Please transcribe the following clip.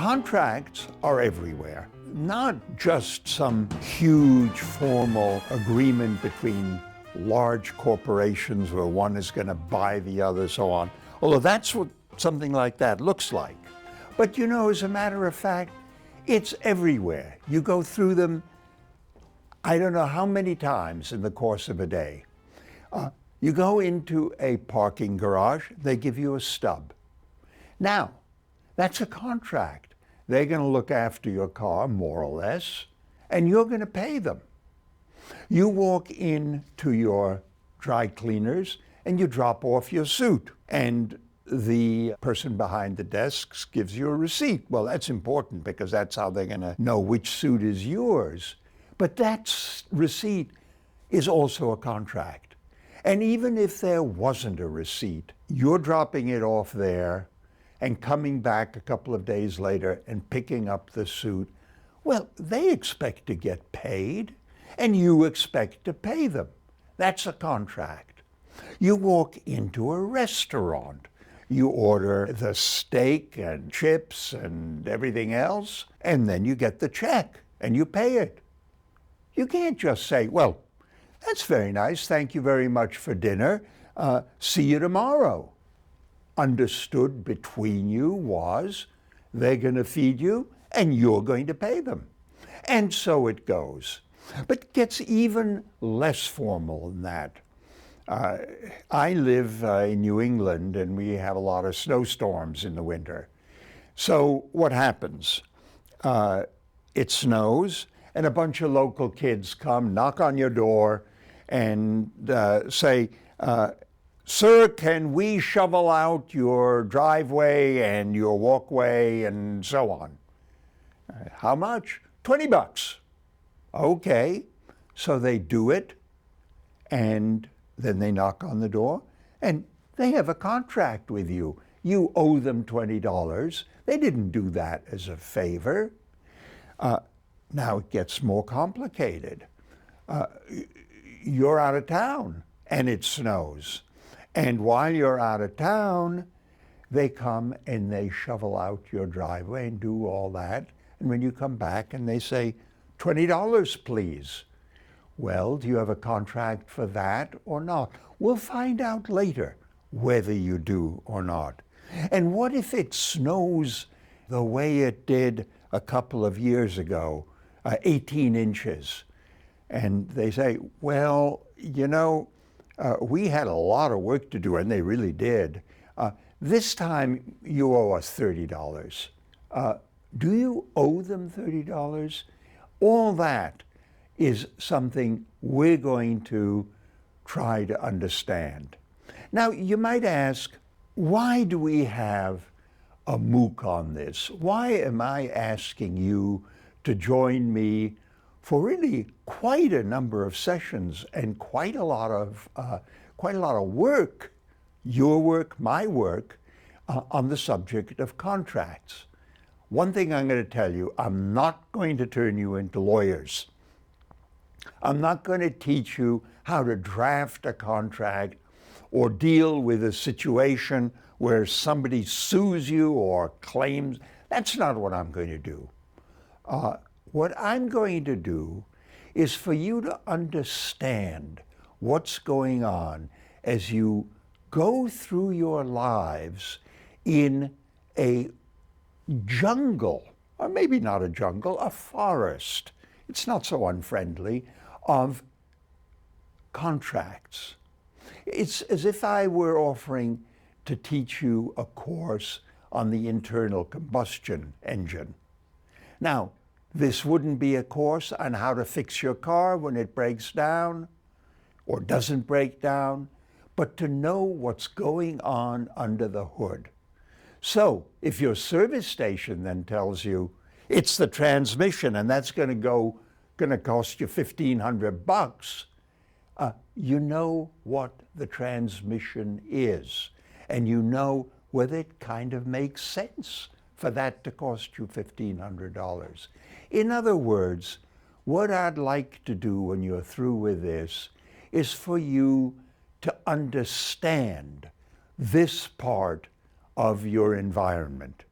Contracts are everywhere, not just some huge formal agreement between large corporations where one is going to buy the other, so on. Although that's what something like that looks like. But you know, as a matter of fact, it's everywhere. You go through them, I don't know how many times in the course of a day. You go into a parking garage, they give you a stub. Now, that's a contract. They're going to look after your car, more or less, and you're going to pay them. You walk into your dry cleaners and you drop off your suit, and the person behind the desks gives you a receipt. Well, that's important because that's how they're going to know which suit is yours. But that receipt is also a contract. And even if there wasn't a receipt, you're dropping it off there and coming back a couple of days later and picking up the suit. Well, they expect to get paid, and you expect to pay them. That's a contract. You walk into a restaurant. You order the steak and chips and everything else, and then you get the check and you pay it. You can't just say, well, that's very nice, thank you very much for dinner, see you tomorrow. Understood between you was they're going to feed you and you're going to pay them. And so it goes. But it gets even less formal than that. I live in New England, and we have a lot of snowstorms in the winter. So what happens? It snows, and a bunch of local kids come, knock on your door, and say, sir, can we shovel out your driveway and your walkway and so on? How much? $20. Okay. So they do it, and then they knock on the door, and they have a contract with you. You owe them $20. They didn't do that as a favor. Now it gets more complicated. You're out of town, and it snows. And while you're out of town, they come and they shovel out your driveway and do all that. And when you come back and they say, $20, please. Well, do you have a contract for that or not? We'll find out later whether you do or not. And what if it snows the way it did a couple of years ago, 18 inches? And they say, well, you know, we had a lot of work to do, and they really did. This time you owe us $30. Do you owe them $30? All that is something we're going to try to understand. Now, you might ask, why do we have a MOOC on this? Why am I asking you to join me for really quite a number of sessions and quite a lot of work, your work, my work, on the subject of contracts? One thing I'm going to tell you, I'm not going to turn you into lawyers. I'm not going to teach you how to draft a contract or deal with a situation where somebody sues you or claims. That's not what I'm going to do. What I'm going to do is for you to understand what's going on as you go through your lives in a jungle, or maybe not a jungle, a forest. It's not so unfriendly, of contracts. It's as if I were offering to teach you a course on the internal combustion engine. Now, this wouldn't be a course on how to fix your car when it breaks down or doesn't break down, but to know what's going on under the hood. So if your service station then tells you it's the transmission and that's going to cost you $1,500, you know what the transmission is, and you know whether it kind of makes sense for that to cost you $1,500. In other words, what I'd like to do when you're through with this is for you to understand this part of your environment.